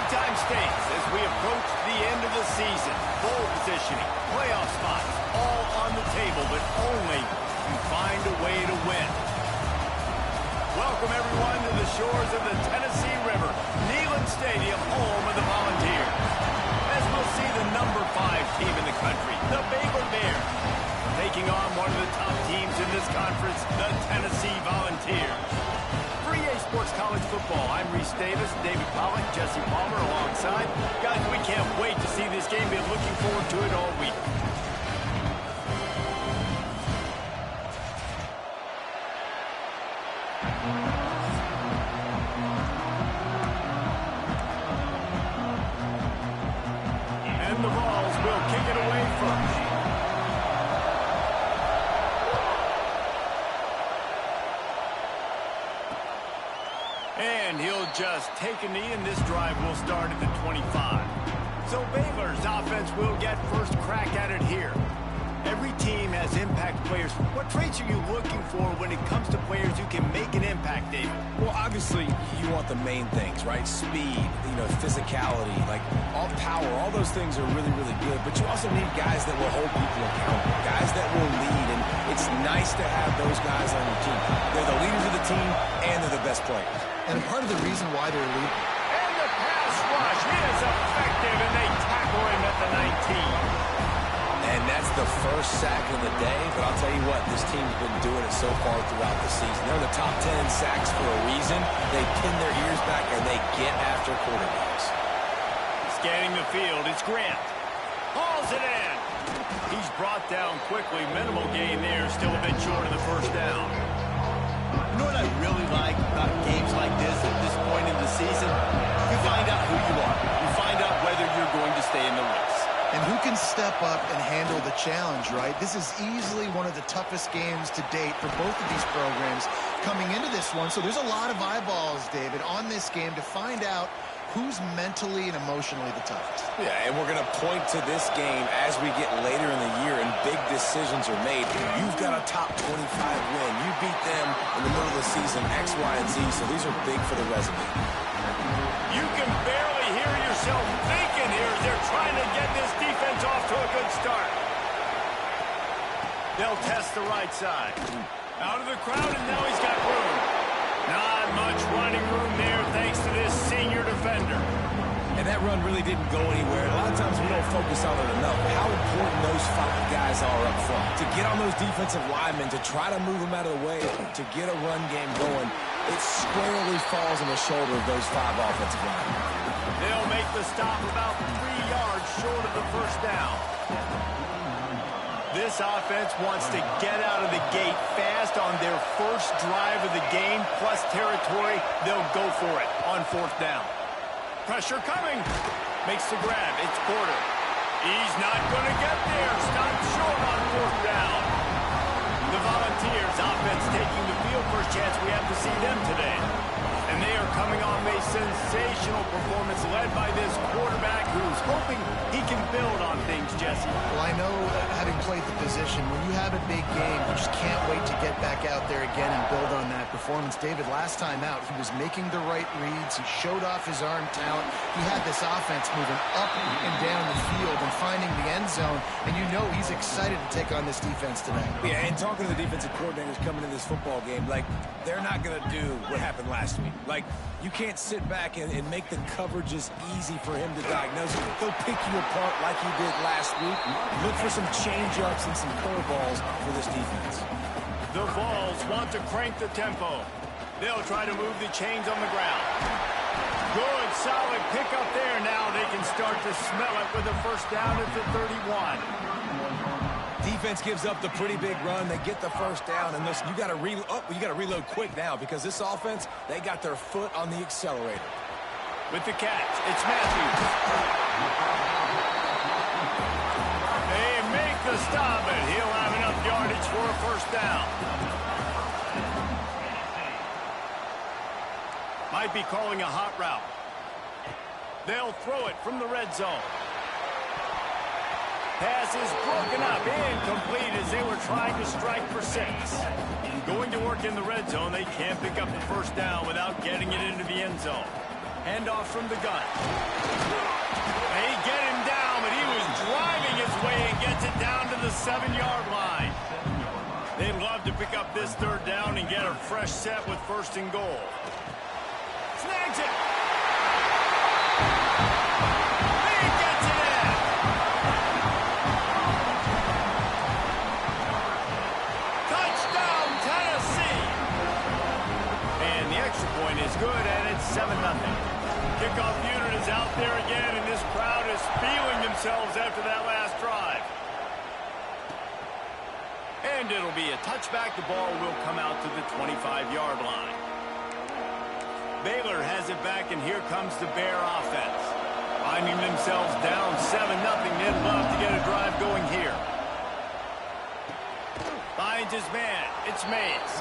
Big-time stakes as we approach the end of the season. Bowl positioning, playoff spots, all on the table, but only if you find a way to win. Welcome, everyone, to the shores of the Tennessee River, Neyland Stadium, home of the Volunteers. As we'll see the number 5 team in the country, the Baylor Bears, taking on one of the top teams in this conference, the Tennessee Volunteers. For EA Sports College Football, I'm Reese Davis, David Pollack, Jesse Palmer alongside. Guys, we can't wait to see this game. Been looking forward to it all week. And the Vols will kick it away first. And he'll just take a knee, and this drive will start at the 25. So Baylor's offense will get first crack at it here. Every team has impact players. What traits are you looking for when it comes to players who can make an impact, David? Well, obviously, you want the main things, right? Speed, physicality, like all power, all those things are really, really good. But you also need guys that will hold people accountable, guys that will lead. And it's nice to have those guys on your team. They're the leaders of the team, and they're the best players. And part of the reason why they're leading. And the pass rush is effective, and they tackle him at the 19. And that's the first sack of the day, but I'll tell you what, this team's been doing it so far throughout the season. They're in the top 10 in sacks for a reason. They pin their ears back, and they get after quarterbacks. Scanning the field, it's Grant. Hauls it in. He's brought down quickly. Minimal gain there, still a bit short of the first down. You know what I really like about games like this at this point in the season? You find out who you are. You find out whether you're going to stay in the race. And who can step up and handle the challenge, right? This is easily one of the toughest games to date for both of these programs coming into this one. So there's a lot of eyeballs, David, on this game to find out who's mentally and emotionally the toughest. Yeah, and we're going to point to this game as we get later in the year and big decisions are made. You've got a top 25 win. You beat them in the middle of the season, X, Y, and Z, so these are big for the resume. You can barely hear yourself thinking here as they're trying to get this defense off to a good start. They'll test the right side. Out of the crowd, and now he's got room. Not much running room there thanks to this senior defender. And that run really didn't go anywhere. A lot of times we don't focus on it enough. How important those 5 guys are up front. To get on those defensive linemen, to try to move them out of the way, to get a run game going, it squarely falls on the shoulder of those 5 offensive linemen. They'll make the stop about 3 yards short of the first down. This offense wants to get out of the gate fast on their first drive of the game, plus territory. They'll go for it on 4th down. Pressure coming. Makes the grab. It's Porter. He's not going to get there. Stopped short on 4th down. The Volunteers offense taking the field. First chance we have to see them today. And they are coming off a sensational performance led by this quarterback who's hoping he can build on things, Jesse. Well, I know, having played the position, when you have a big game, you just can't wait to get back out there again and build on that performance. David, last time out, he was making the right reads. He showed off his arm talent. He had this offense moving up and down the field and finding the end zone. And you know he's excited to take on this defense today. Yeah, and talking to the defensive coordinators coming into this football game, like, they're not going to do what happened last week. Like, you can't sit back and make the coverages easy for him to diagnose. He'll pick you apart like he did last week. Look for some change-ups and some curveballs for this defense. The Vols want to crank the tempo. They'll try to move the chains on the ground. Good, solid pickup there. Now they can start to smell it with a first down at the 31. Defense gives up the pretty big run. They get the first down, and listen, you got to reload quick now because this offense, they got their foot on the accelerator. With the catch, it's Matthews. They make the stop, and he'll have enough yardage for a first down. Might be calling a hot route. They'll throw it from the red zone. Pass is broken up, incomplete as they were trying to strike for 6. Going to work in the red zone, they can't pick up the first down without getting it into the end zone. Hand off from the gun. They get him down, but he was driving his way and gets it down to the 7-yard line. They'd love to pick up this third down and get a fresh set with 1st and goal. Snags it. He gets it in. Touchdown, Tennessee. And the extra point is good, and it's 7-0. Kickoff unit is out there again, and this crowd is feeling themselves after that last drive. And it'll be a touchback. The ball will come out to the 25-yard line. Baylor has it back, and here comes the Bear offense. Finding themselves down 7-0. They'd love to get a drive going here. Finds his man. It's Mays.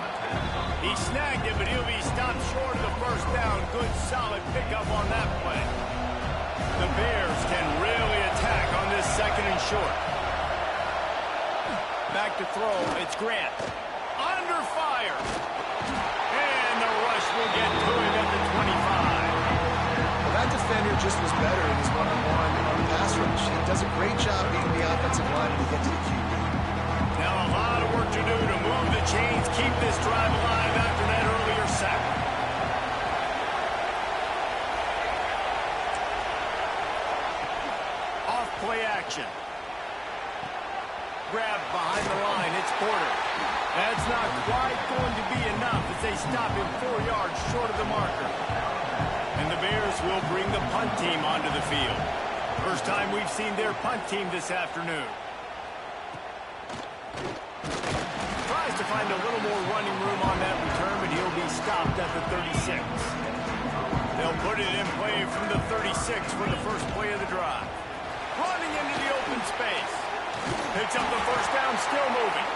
He snagged it, but he'll be stopped short of the 1st down. Good, solid pickup on that play. The Bears can really attack on this 2nd and short. Back to throw. It's Grant. Under fire. And the rush will get to him at the 25. Well, that defender just was better in his one-on-one on the pass rush. He does a great job being the offensive line to get to the QB. Now a lot of work to do to move the chains, keep this drive alive after that earlier sack. Off play action. Grabbed behind the line. It's Porter. That's not quite going to be enough as they stop him 4 yards short of the marker. And the Bears will bring the punt team onto the field. First time we've seen their punt team this afternoon. Tries to find a little more running room on that return, but he'll be stopped at the 36. They'll put it in play from the 36 for the first play of the drive. Running into the open space. Picks up the 1st down, still moving.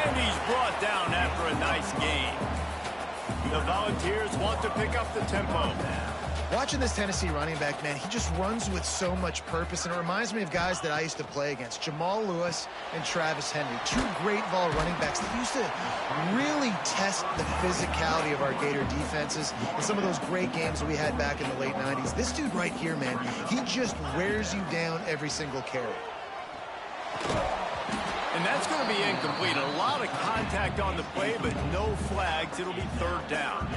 And he's brought down after a nice gain. The Volunteers want to pick up the tempo. Watching this Tennessee running back, man, he just runs with so much purpose, and it reminds me of guys that I used to play against, Jamal Lewis and Travis Henry, 2 great ball running backs that used to really test the physicality of our Gator defenses in some of those great games that we had back in the late 90s. This dude right here, man, he just wears you down every single carry. And that's going to be incomplete. A lot of contact on the play, but no flags. It'll be 3rd down.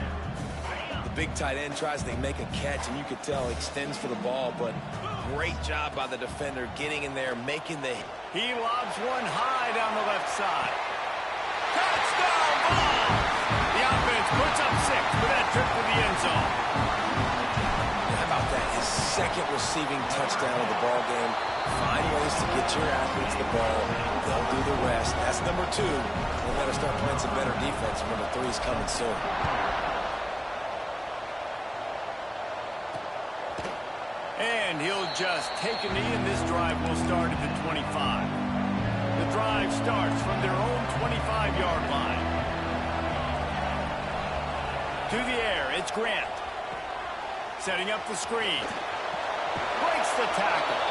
Big tight end tries to make a catch, and you could tell extends for the ball, but great job by the defender getting in there, making the... He lobs one high down the left side. Touchdown ball! The offense puts up 6 for that trip to the end zone. How about that? His 2nd receiving touchdown of the ball game. Find ways to get your athletes the ball. They'll do the rest. That's number 2. They better start playing some better defense. Number 3 is coming soon. And he'll just take a knee, and this drive will start at the 25. The drive starts from their own 25-yard line. To the air, it's Grant. Setting up the screen. Breaks the tackle.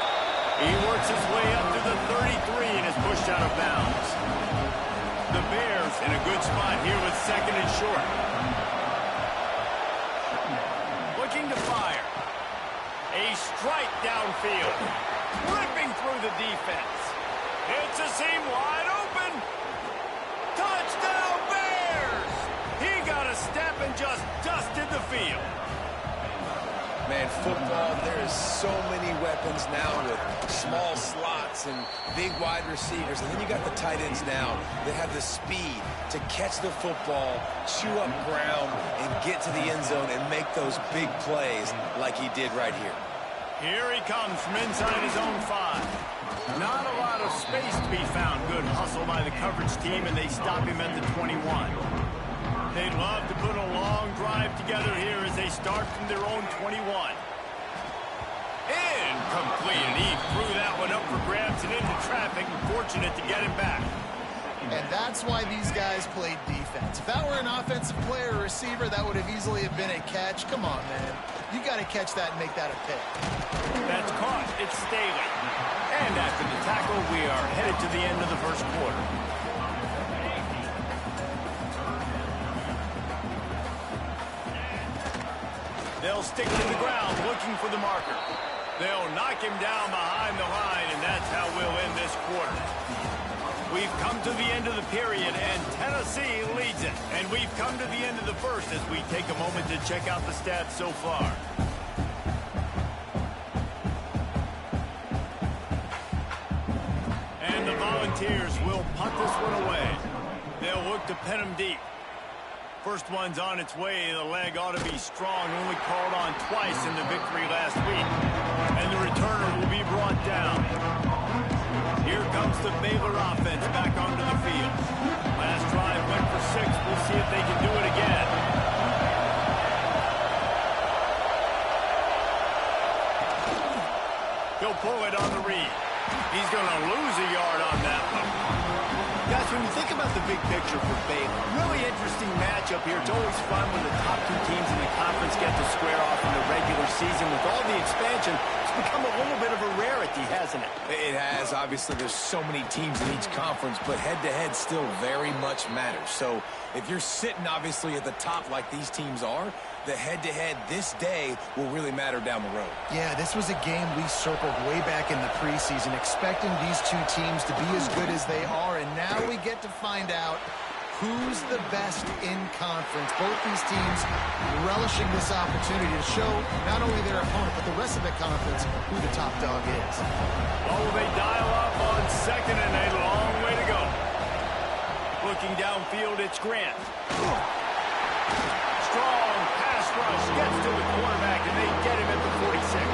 He works his way up to the 33 and is pushed out of bounds. The Bears in a good spot here with 2nd and short. Looking to fire. A strike downfield. Ripping through the defense. It's a seam wide open. Touchdown Bears! He got a step and just dusted the field. Man, football, there is so many weapons now with small slots and big wide receivers. And then you got the tight ends now that have the speed to catch the football, chew up ground, and get to the end zone and make those big plays like he did right here. Here he comes from inside his own 5. Not a lot of space to be found. Good hustle by the coverage team, and they stop him at the 21. They'd love to put a long drive together here as they start from their own 21. Incomplete, and he threw that one up for grabs and into traffic, and fortunate to get him back. And that's why these guys played defense. If that were an offensive player or receiver, that would have easily have been a catch. Come on, man. You got to catch that and make that a pick. That's caught. It's Staley. And after the tackle, we are headed to the end of the first quarter. They'll They'll stick to the ground looking for the marker. They'll knock him down behind the line, and that's how we'll end this quarter. We've come to the end of the period, and Tennessee leads it. And we've come to the end of the first as we take a moment to check out the stats so far. And the Volunteers will punt this one away. They'll look to pin him deep. First one's on its way. The leg ought to be strong. Only called on twice in the victory last week. And the returner will be brought down. Here comes the Baylor offense back onto the field. Last drive went for 6. We'll see if they can do it again. He'll pull it on the read. He's going to lose a yard on that one. Guys, when you think about the big picture for Baylor, really interesting matchup here. It's always fun when the top 2 teams in the conference get to square off in the regular season. With all the expansion, it's become a little bit of a rarity, hasn't it? It has. Obviously, there's so many teams in each conference, but head-to-head still very much matters. So if you're sitting, obviously, at the top like these teams are, the head-to-head this day will really matter down the road. Yeah, this was a game we circled way back in the preseason, expecting these 2 teams to be as good as they are, and now we get to find out who's the best in conference. Both these teams relishing this opportunity to show not only their opponent, but the rest of the conference who the top dog is. Oh, they dial up on second and a long way to go. Looking downfield, it's Grant. Strong pass rush gets to the quarterback, and they get him at the 46.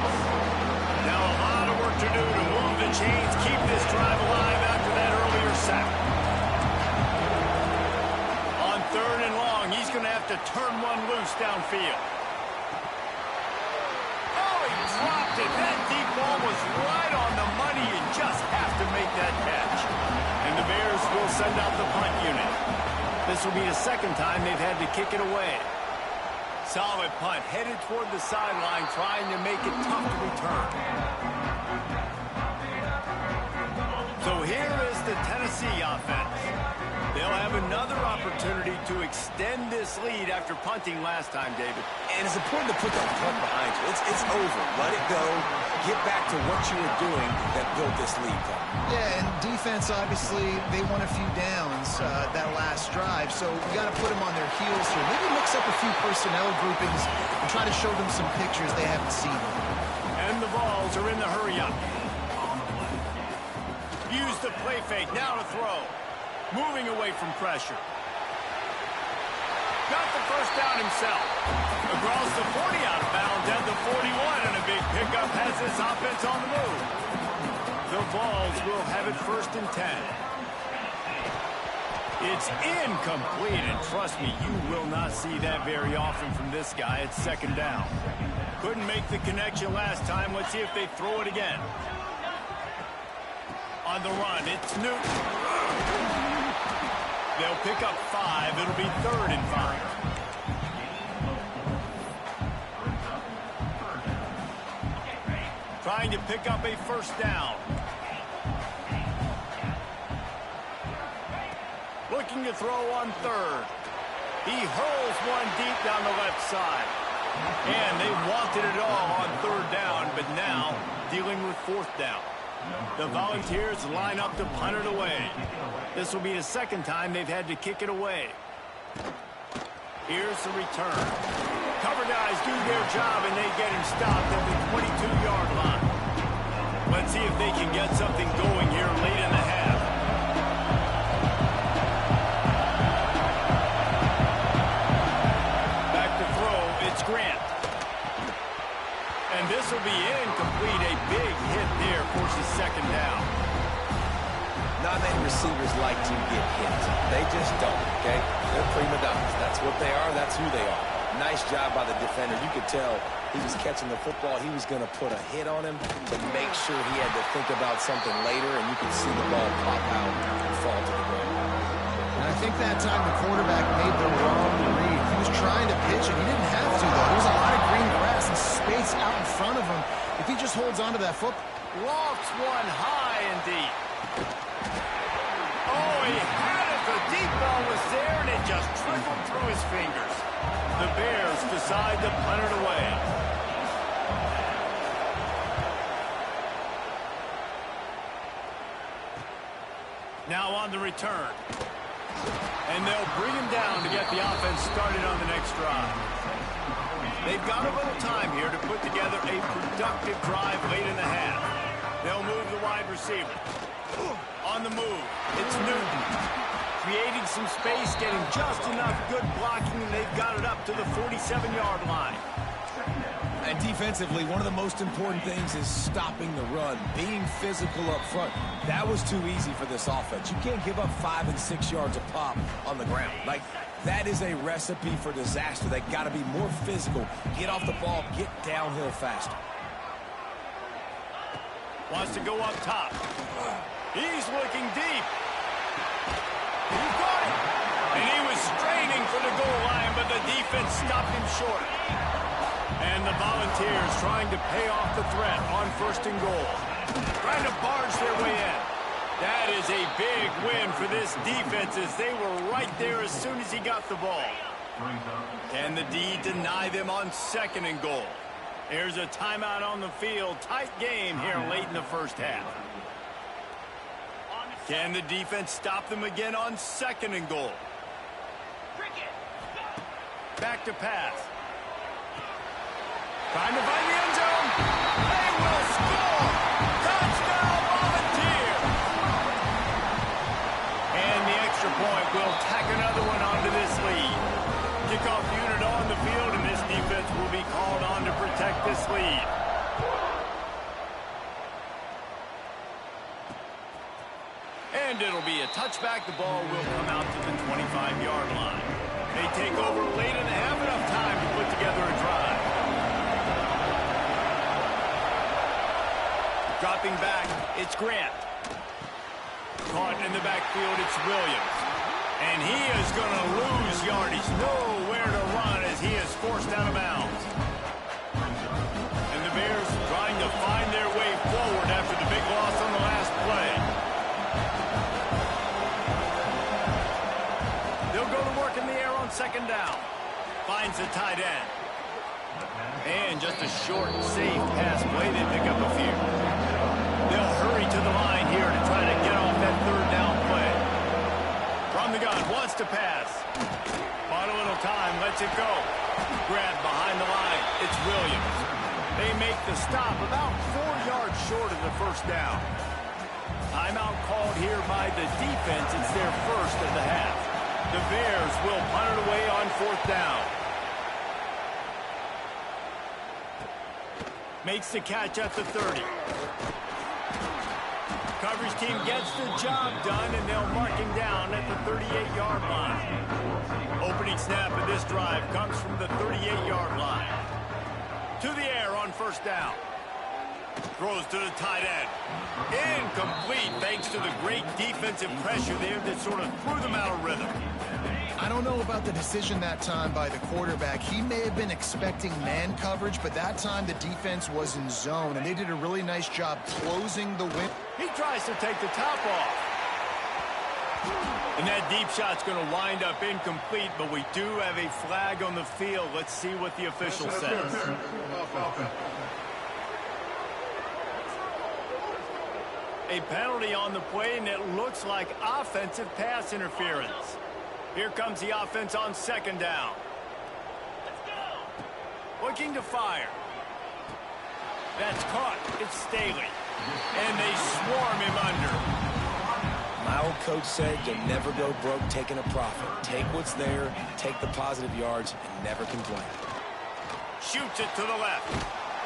Now a lot of work to do to move the chains, keep this drive alive after that earlier sack. On 3rd and long, he's going to have to turn one loose downfield. Oh, he dropped it. That deep ball was right on the money. You just have to make that catch. And the Bears will send out the punt unit. This will be the second time they've had to kick it away. Solid punt, headed toward the sideline, trying to make it tough to return. So here is the Tennessee offense. They'll have another opportunity to extend this lead after punting last time, David. And it's important to put that punt behind you. It's over. Let it go. Get back to what you were doing that built this lead. Yeah, and defense, obviously, they won a few downs that last drive, so we got to put them on their heels here. Maybe mix up a few personnel groupings and try to show them some pictures they haven't seen. And the Vols are in the hurry-up. Use the play fake, now to throw. Moving away from pressure. Got the first down himself. Across the 40 out of bounds at the 41, and a big pickup has this offense on the move. The Vols will have it 1st and 10. It's incomplete, and trust me, you will not see that very often from this guy. It's 2nd down. Couldn't make the connection last time. Let's see if they throw it again. On the run, it's Newton. They'll pick up 5. It'll be 3rd and 5. Trying to pick up a 1st down. Looking to throw on 3rd. He hurls one deep down the left side. And they wanted it all on 3rd down, but now dealing with 4th down. The Volunteers line up to punt it away. This will be the 2nd time they've had to kick it away. Here's the return. Cover guys do their job, and they get him stopped at the 22-yard line. Let's see if they can get something going here late in the half. Back to throw, it's Grant. And this will be incomplete. A big hit there forces 2nd down. Not many receivers like to get hit. They just don't, okay? They're prima donnas. That's what they are. That's who they are. Nice job by the defender. You could tell he was catching the football. He was going to put a hit on him to make sure he had to think about something later, and you could see the ball pop out and fall to the ground. And I think that time the quarterback made the wrong read. He was trying to pitch it. He didn't have to, though. There's a lot of green grass and space out in front of him. If he just holds onto that football. Lofts one high and deep. Oh, he had it. The deep ball was there, and it just trickled through his fingers. The Bears decide to punt it away. Now on the return. And they'll bring him down to get the offense started on the next drive. They've got a little time here to put together a productive drive late in the half. They'll move the wide receiver. On the move, it's Newton. Creating some space, getting just enough good blocking, and they've got it up to the 47-yard line. And defensively, one of the most important things is stopping the run, being physical up front. That was too easy for this offense. You can't give up 5 and 6 yards a pop on the ground. Like, that is a recipe for disaster. They got to be more physical, get off the ball, get downhill faster. Wants to go up top. He's looking deep. He's got it. And he was straining for the goal line, but the defense stopped him short. And the Volunteers trying to pay off the threat on 1st and goal. Trying to barge their way in. That is a big win for this defense as they were right there as soon as he got the ball. Can the D deny them on 2nd and goal? There's a timeout on the field. Tight game here late in the first half. Can the defense stop them again on 2nd and goal? Back to pass. Trying to find the end zone. They will score. Touchdown, Volunteer. And the extra point will tack another one onto this lead. Kickoff unit on the field, and this defense will be called on to protect this lead. And it'll be a touchback. The ball will come out to the 25-yard line. They take over late and have enough time to put together a drive. Dropping back, it's Grant. Caught in the backfield, it's Williams. And he is going to lose yardage. Nowhere to run as he is forced out of bounds. And the Bears trying to find their way forward after the big loss on the last play. They'll go to work in the air on 2nd down. Finds the tight end. And just a short, safe pass play. They pick up a few. They'll hurry to the line here to try to get off that 3rd down play. From the gun, wants to pass. Bought a little time, lets it go. Grabbed behind the line, it's Williams. They make the stop about 4 yards short of the 1st down. Timeout called here by the defense. It's their 1st of the half. The Bears will punt it away on 4th down. Makes the catch at the 30. Coverage team gets the job done, and they'll mark him down at the 38-yard line. Opening snap of this drive comes from the 38-yard line. To the air on 1st down. Throws to the tight end. Incomplete thanks to the great defensive pressure there that sort of threw them out of rhythm. I don't know about the decision that time by the quarterback. He may have been expecting man coverage, but that time the defense was in zone, and they did a really nice job closing the win. He tries to take the top off. And that deep shot's going to wind up incomplete, but we do have a flag on the field. Let's see what the official says. A penalty on the play, and it looks like offensive pass interference. Here comes the offense on 2nd down. Looking to fire. That's caught. It's Staley. And they swarm him under. My old coach said you'll never go broke taking a profit. Take what's there, take the positive yards, and never complain. Shoots it to the left.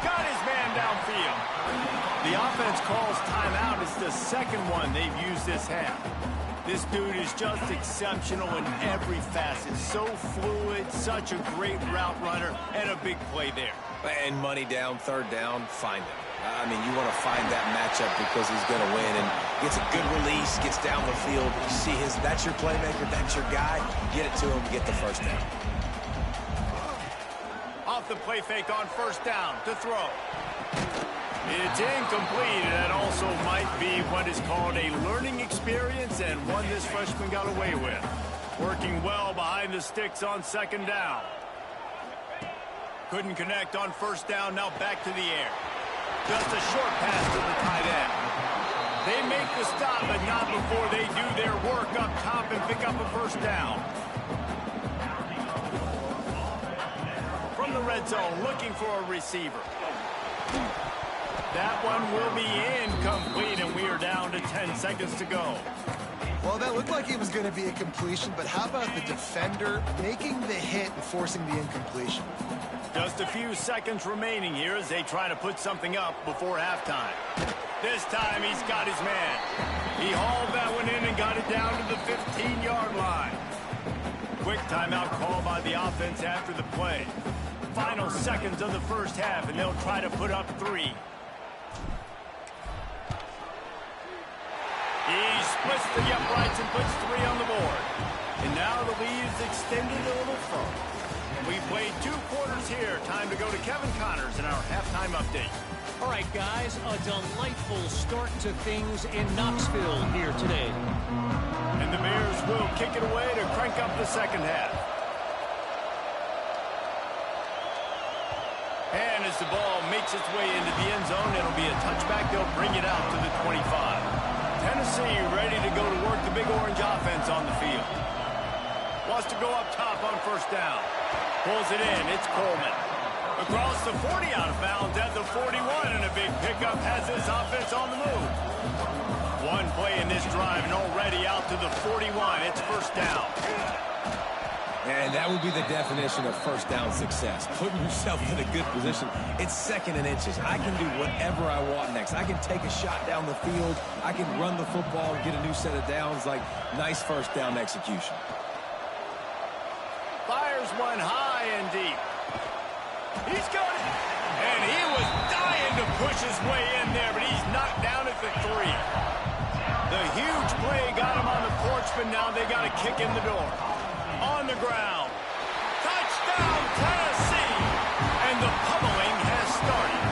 Got his man downfield. The offense calls timeout. It's the 2nd one they've used this half. This dude is just exceptional in every facet. So fluid, such a great route runner, and a big play there. And money down, 3rd down, find him. I mean, you want to find that matchup because he's going to win, and gets a good release, gets down the field. You see that's your playmaker, that's your guy. Get it to him, get the 1st down. Off the play fake on 1st down to throw. It's incomplete, and that also might be what is called a learning experience, and one this freshman got away with. Working well behind the sticks on 2nd down. Couldn't connect on first down, now back to the air. Just a short pass to the tight end. They make the stop, but not before they do their work up top and pick up a first down. From the red zone, looking for a receiver. That one will be incomplete, and we are down to 10 seconds to go. Well, that looked like it was going to be a completion, but how about the defender making the hit and forcing the incompletion? Just a few seconds remaining here as they try to put something up before halftime. This time he's got his man. He hauled that one in and got it down to the 15-yard line. Quick timeout call by the offense after the play. Final seconds of the first half, and they'll try to put up 3. He splits the uprights and puts 3 on the board. And now the lead is extended a little further. We played 2 quarters here. Time to go to Kevin Connors in our halftime update. All right, guys, a delightful start to things in Knoxville here today. And the Bears will kick it away to crank up the second half. And as the ball makes its way into the end zone, it'll be a touchback. They'll bring it out to the 25. Tennessee ready to go to work the Big Orange offense on the field. Wants to go up top on first down. Pulls it in. It's Coleman. Across the 40 out of bounds at the 41, and a big pickup has this offense on the move. One play in this drive and already out to the 41. It's first down. And that would be the definition of first down success. Putting yourself in a good position. It's 2nd and inches. I can do whatever I want next. I can take a shot down the field. I can run the football and get a new set of downs. Like, nice first down execution. Fires one high and deep. He's got it. And he was dying to push his way in there, but he's knocked down at the 3. The huge play got him on the porch, but now they got a kick in the door. On the ground. Touchdown, Tennessee! And the pummeling has started.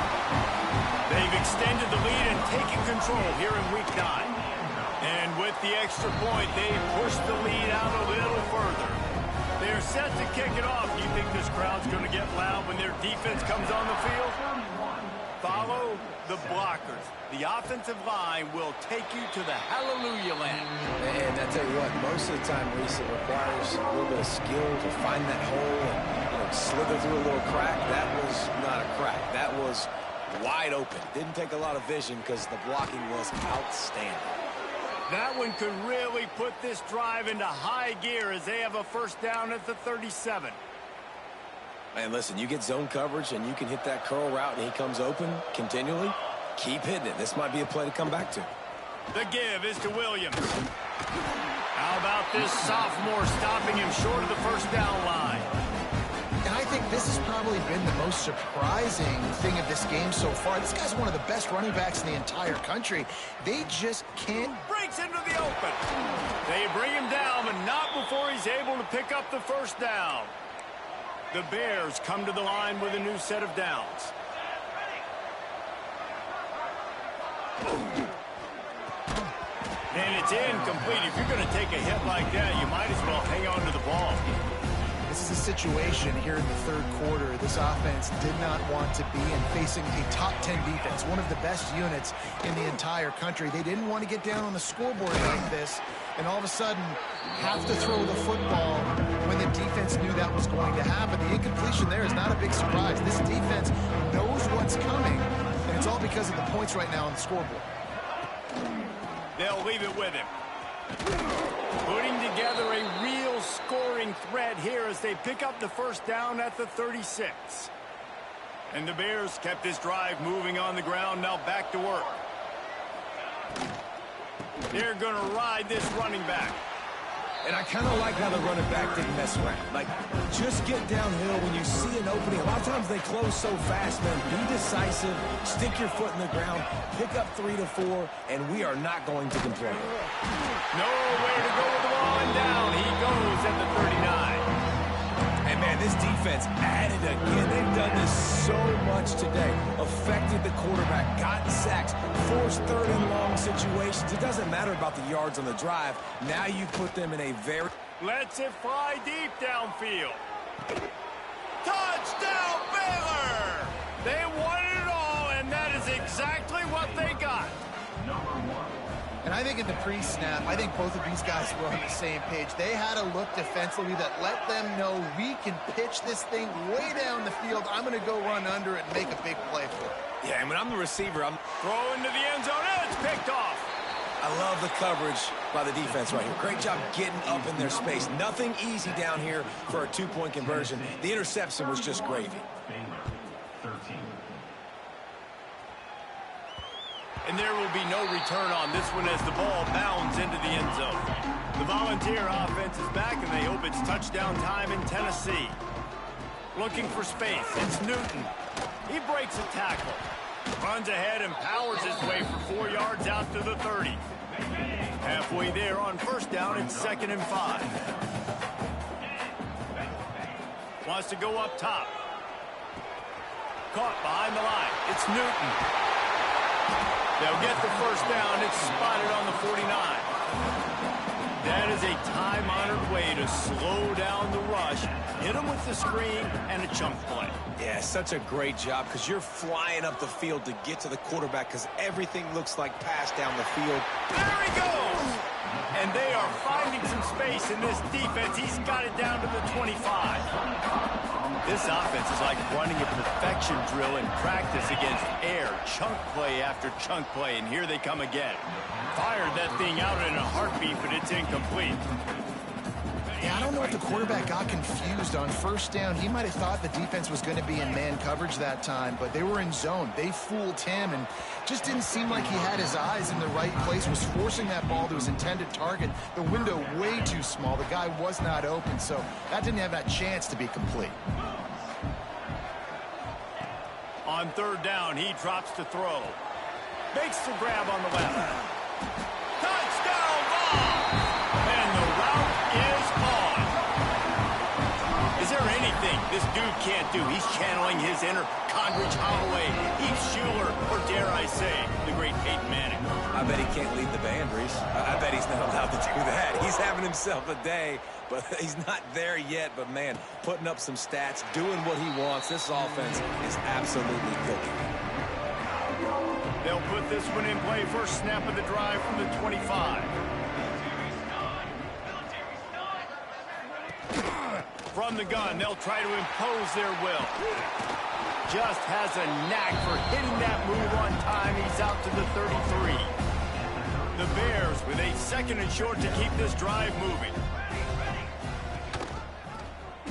They've extended the lead and taken control here in Week 9. And with the extra point, they pushed the lead out a little further. They're set to kick it off. Do you think this crowd's going to get loud when their defense comes on the field? Follow the blockers. The offensive line will take you to the hallelujah land. And I tell you what, most of the time, Reese, it requires a little bit of skill to find that hole and slither through a little crack. That was not a crack. That was wide open. Didn't take a lot of vision because the blocking was outstanding. That one could really put this drive into high gear as they have a first down at the 37. Man, listen, you get zone coverage and you can hit that curl route and he comes open continually. Keep hitting it. This might be a play to come back to. The give is to Williams. How about this sophomore stopping him short of the first down line? And I think this has probably been the most surprising thing of this game so far. This guy's one of the best running backs in the entire country. They just can't. Breaks into the open. They bring him down, but not before he's able to pick up the first down. The Bears come to the line with a new set of downs. And it's incomplete. If you're going to take a hit like that, you might as well hang on to the ball. This is a situation here in the third quarter. This offense did not want to be in facing a top 10 defense, one of the best units in the entire country. They didn't want to get down on the scoreboard like this and all of a sudden have to throw the football when the defense knew that was going to happen. The incompletion there is not a big surprise. This defense knows what's coming, and it's all because of the points right now on the scoreboard. They'll leave it with him. Putting together a real scoring threat here as they pick up the first down at the 36. And the Bears kept this drive moving on the ground, now back to work. They're going to ride this running back. And I kind of like how the running back didn't mess around. Like, just get downhill when you see an opening. A lot of times they close so fast, man. Be decisive, stick your foot in the ground, pick up 3 to 4, and we are not going to complain. Nowhere to go with the ball, and down he goes at the 39. And, man, this defense added again. They've done this so much today. Affected the quarterback, gotten sacks, forced third and long situations. It doesn't matter about the yards on the drive. Now you put them in a very... Lets it fly deep downfield. Touchdown, Bears! They wanted it all, and that is exactly what they got. And I think in the pre-snap, I think both of these guys were on the same page. They had a look defensively that let them know we can pitch this thing way down the field. I'm going to go run under it and make a big play for it. Yeah, and when I'm the receiver, I'm Throw into the end zone, and it's picked off. I love the coverage by the defense right here. Great job getting up in their space. Nothing easy down here for a two-point conversion. The interception was just gravy. And there will be no return on this one as the ball bounds into the end zone. The Volunteer offense is back, and they hope it's touchdown time in Tennessee. Looking for space. It's Newton. He breaks a tackle. Runs ahead and powers his way for 4 yards out to the 30. Halfway there on first down, it's 2nd and 5. Wants to go up top. Caught behind the line. It's Newton. They'll get the first down. It's spotted on the 49. That is a time-honored way to slow down the rush, hit them with the screen, and a chunk play. Yeah, such a great job because you're flying up the field to get to the quarterback because everything looks like pass down the field. There he goes! And they are finding some space in this defense. He's got it down to the 25. This offense is like running a perfection drill in practice against air. Chunk play after chunk play, and here they come again. Fired that thing out in a heartbeat, but it's incomplete. Yeah, I don't know if the quarterback got confused on first down. He might have thought the defense was going to be in man coverage that time, but they were in zone. They fooled him and just didn't seem like he had his eyes in the right place, was forcing that ball to his intended target. The window way too small. The guy was not open, so that didn't have that chance to be complete. On third down, he drops to throw. Makes the grab on the left. Touchdown ball! And the route is on. Is there anything this dude can't do? He's channeling his inner Condridge Holloway, Heath Schuler, or dare I say, the great Peyton Manning. I bet he can't lead the band, Reese. I bet he's not allowed to do that. He's having himself a day, but he's not there yet. But, man, putting up some stats, doing what he wants. This offense is absolutely cooking. They'll put this one in play. First snap of the drive from the 25. From the gun, they'll try to impose their will. Just has a knack for hitting that move on time. He's out to the 33. The Bears with a 2nd and short to keep this drive moving.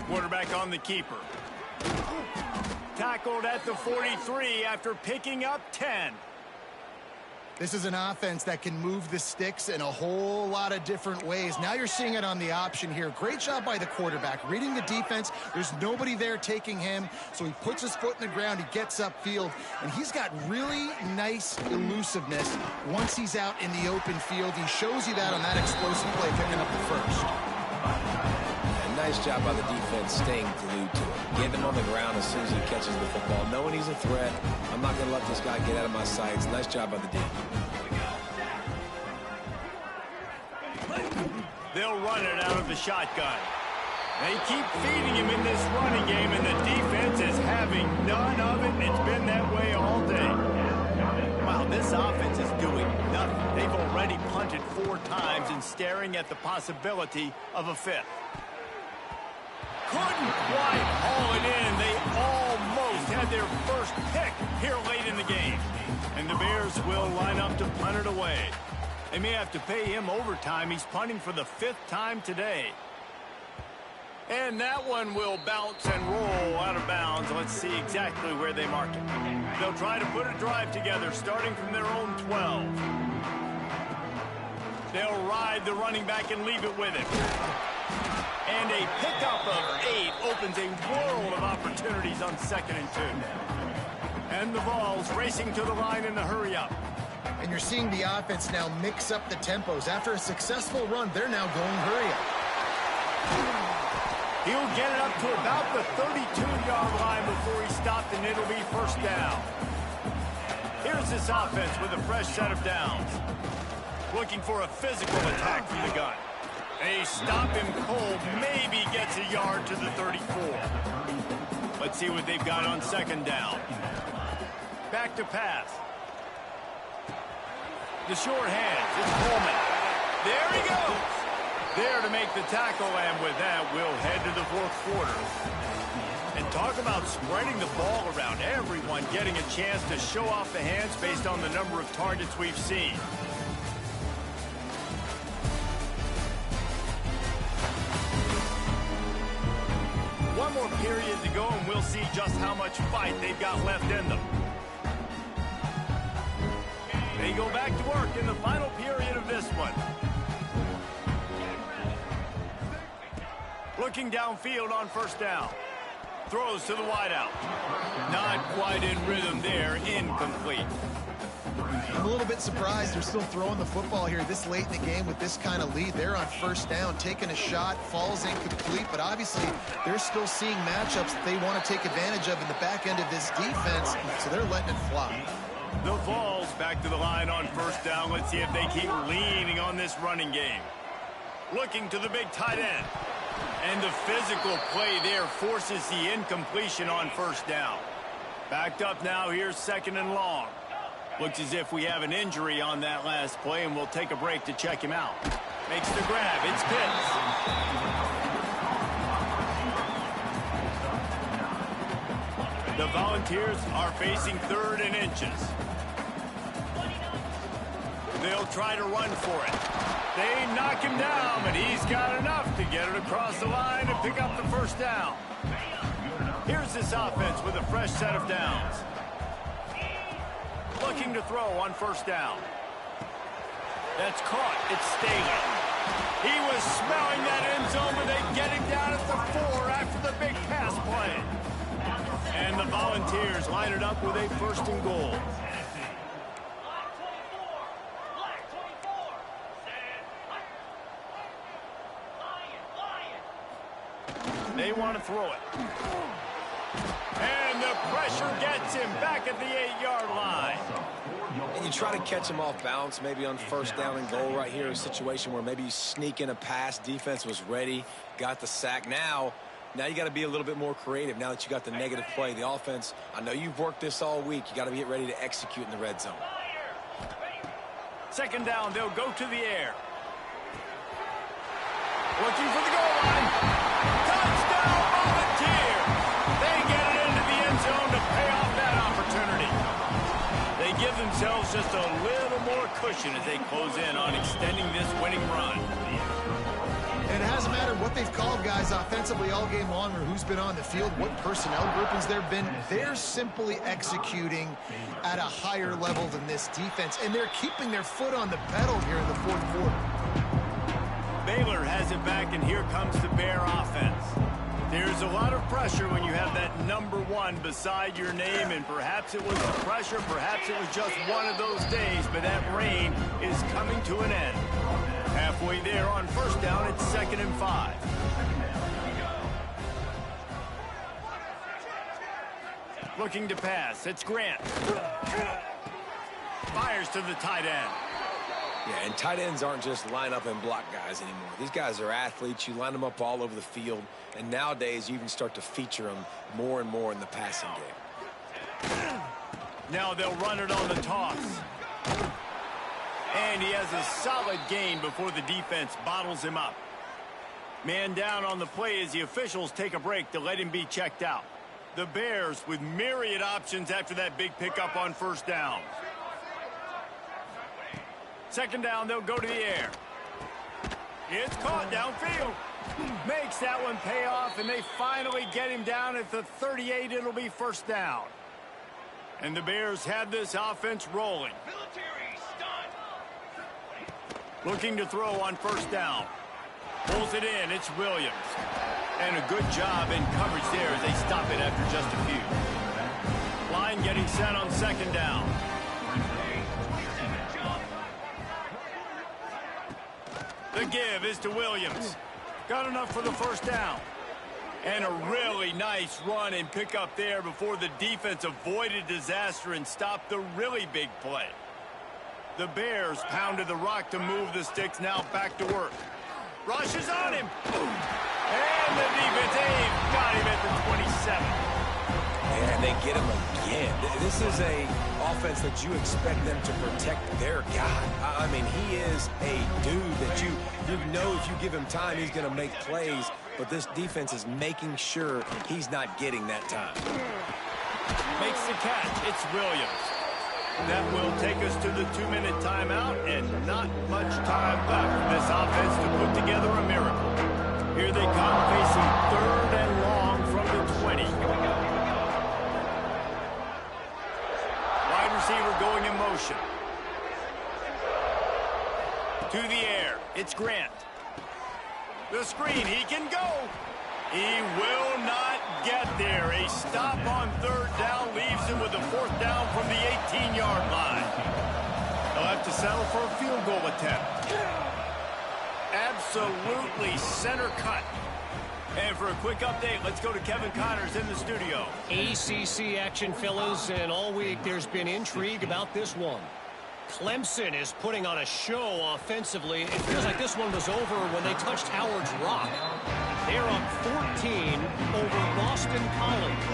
Quarterback on the keeper. Tackled at the 43 after picking up 10. This is an offense that can move the sticks in a whole lot of different ways. Now you're seeing it on the option here. Great job by the quarterback. Reading the defense, there's nobody there taking him, so he puts his foot in the ground, he gets upfield, and he's got really nice elusiveness once he's out in the open field. He shows you that on that explosive play, picking up the first. And nice job by the defense staying glued to him. Getting him on the ground as soon as he catches the football. Knowing he's a threat, I'm not going to let this guy get out of my sights. Nice job by the defense. They'll run it out of the shotgun. They keep feeding him in this running game, and the defense is having none of it, and it's been that way all day. Wow, this offense is doing nothing. They've already punted 4 times and staring at the possibility of a 5th. Couldn't quite haul it in. They almost had their first pick here late in the game. And the Bears will line up to punt it away. They may have to pay him overtime. He's punting for the 5th time today. And that one will bounce and roll out of bounds. Let's see exactly where they mark it. They'll try to put a drive together starting from their own 12. They'll ride the running back and leave it with him. And a pickup of 8 opens a world of opportunities on 2nd and 2. And the ball's racing to the line in the hurry-up. And you're seeing the offense now mix up the tempos. After a successful run, they're now going hurry-up. He'll get it up to about the 32-yard line before he stopped, and it'll be first down. Here's this offense with a fresh set of downs. Looking for a physical attack from the gun. A stop him cold. Maybe gets a yard to the 34. Let's see what they've got on second down. Back to pass. The short hands. It's Coleman. There he goes. There to make the tackle, and with that, we'll head to the fourth quarter. And talk about spreading the ball around. Everyone getting a chance to show off the hands based on the number of targets we've seen. One more period to go, and we'll see just how much fight they've got left in them. They go back to work in the final period of this one. Looking downfield on first down. Throws to the wideout. Not quite in rhythm there. Incomplete. I'm a little bit surprised they're still throwing the football here this late in the game with this kind of lead. They're on first down, taking a shot, falls incomplete, but obviously they're still seeing matchups that they want to take advantage of in the back end of this defense, so they're letting it fly. The Vols back to the line on first down. Let's see if they keep leaning on this running game. Looking to the big tight end. And the physical play there forces the incompletion on first down. Backed up now, here's second and long. Looks as if we have an injury on that last play, and we'll take a break to check him out. Makes the grab. It's Pitts. The Volunteers are facing third and inches. They'll try to run for it. They knock him down, but he's got enough to get it across the line and pick up the first down. Here's this offense with a fresh set of downs. Looking to throw on first down. That's caught. It's Staley. He was smelling that end zone, but they get him down at the 4 after the big pass play. And the Volunteers line it up with a first and goal. They want to throw it. And the pressure gets him back at the 8-yard line. And you try to catch him off balance, maybe on first down and goal right here, a situation where maybe you sneak in a pass, defense was ready, got the sack. Now you got to be a little bit more creative now that you got the negative play. The offense, I know you've worked this all week. You got to get ready to execute in the red zone. Second down, they'll go to the air. Looking for the goal line. Touchdown, Volunteer! They get it into the end zone to pay off that opportunity. They give themselves just a little more cushion as they close in on extending this winning run. And it hasn't mattered what they've called guys offensively all game long or who's been on the field, what personnel groupings there have been. They're simply executing at a higher level than this defense, and they're keeping their foot on the pedal here in the fourth quarter. Baylor has it back, and here comes the Bear offense. There's a lot of pressure when you have that number 1 beside your name, and perhaps it was the pressure, perhaps it was just one of those days, but that reign is coming to an end. Halfway there on first down, it's 2nd and 5. Looking to pass, it's Grant. Fires to the tight end. Yeah, and tight ends aren't just line up and block guys anymore. These guys are athletes. You line them up all over the field, and nowadays you even start to feature them more and more in the passing game. Now they'll run it on the toss. And he has a solid gain before the defense bottles him up. Man down on the play as the officials take a break to let him be checked out. The Bears with myriad options after that big pickup on first down. Second down, they'll go to the air. It's caught downfield. Makes that one pay off, and they finally get him down at the 38. It'll be first down. And the Bears have this offense rolling. Looking to throw on first down. Pulls it in. It's Williams. And a good job in coverage there as they stop it after just a few. Line getting set on second down. The give is to Williams. Got enough for the first down. And a really nice run and pick up there before the defense avoided disaster and stopped the really big play. The Bears pounded the rock to move the sticks, now back to work. Rushes on him. And the defense, they've got him at the 27. And they get him again. This is a offense that you expect them to protect their guy. I mean, he is a dude that you know if you give him time, he's going to make plays. But this defense is making sure he's not getting that time. Makes the catch. It's Williams. That will take us to the 2-minute timeout, and not much time left for this offense to put together a miracle. Here they come, facing 3rd and long from the 20. Wide receiver going in motion. To the air. It's Grant. The screen. He can go. He will not get there. A stop on 3rd down leaves him with a 4th down from the 18-yard line. They'll have to settle for a field goal attempt. Absolutely center cut. And for a quick update, let's go to Kevin Connors in the studio. ACC action, fellas, and all week there's been intrigue about this one. Clemson is putting on a show offensively. It feels like this one was over when they touched Howard's Rock. They're up 14 over Boston College.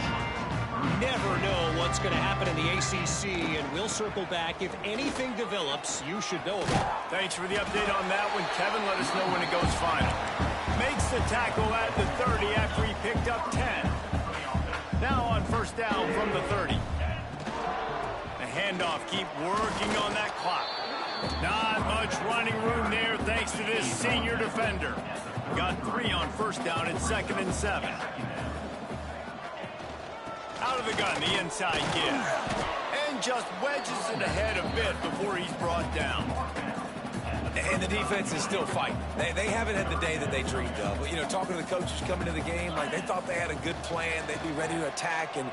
Never know what's going to happen in the ACC, and we'll circle back. If anything develops, you should know about it. Thanks for the update on that one, Kevin. Let us know when it goes final. Makes the tackle at the 30 after he picked up 10. Now on 1st down from the 30. The handoff, keep working on that clock. Not much running room there thanks to this senior defender. Got 3 on 1st down and 2nd and 7. Out of the gun, the inside give. And just wedges it ahead a bit before he's brought down. And the defense is still fighting. They haven't had the day that they dreamed of. You know, talking to the coaches coming to the game, like they thought they had a good plan. They'd be ready to attack and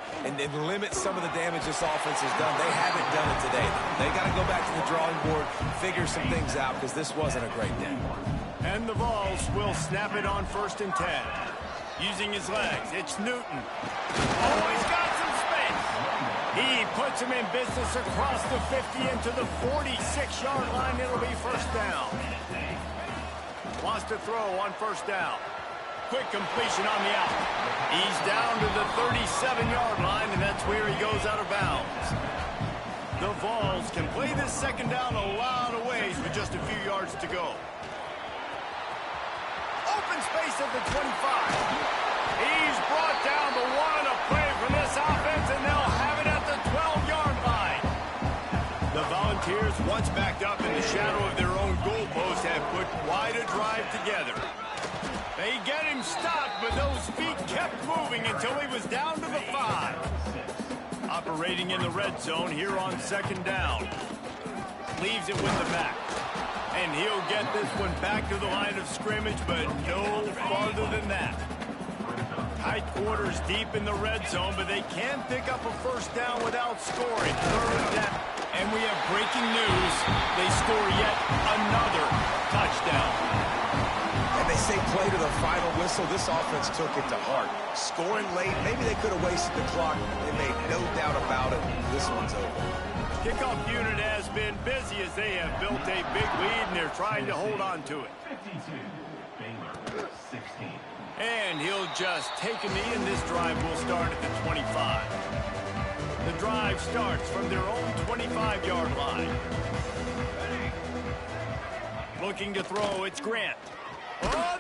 limit some of the damage this offense has done. They haven't done it today. They got to go back to the drawing board, figure some things out, because this wasn't a great day. And the Vols will snap it on 1st and 10. Using his legs, it's Newton. Oh, he's got some space. He puts him in business across the 50 into the 46-yard line. It'll be 1st down. Wants to throw on 1st down. Quick completion on the out. He's down to the 37-yard line, and that's where he goes out of bounds. The Vols can play this 2nd down a lot of ways with just a few yards to go. Open space at the 25. He's brought down the 1 a play from this offense, and they'll have it at the 12-yard line. The Volunteers, once backed up in the shadow of their own goalpost, have put quite a drive together. They get him stopped, but those feet kept moving until he was down to the 5. Operating in the red zone here on 2nd down. Leaves it with the back. And he'll get this one back to the line of scrimmage, but no farther than that. Tight quarters deep in the red zone, but they can pick up a 1st down without scoring. 3rd down. And we have breaking news. They score yet another touchdown. And they say play to the final whistle. This offense took it to heart. Scoring late, maybe they could have wasted the clock. They made no doubt about it. This one's over. Kickoff unit has been busy as they have built a big lead, and they're trying to hold on to it. And he'll just take a knee, and this drive will start at the 25. The drive starts from their own 25-yard line. Looking to throw, it's Grant. Oh!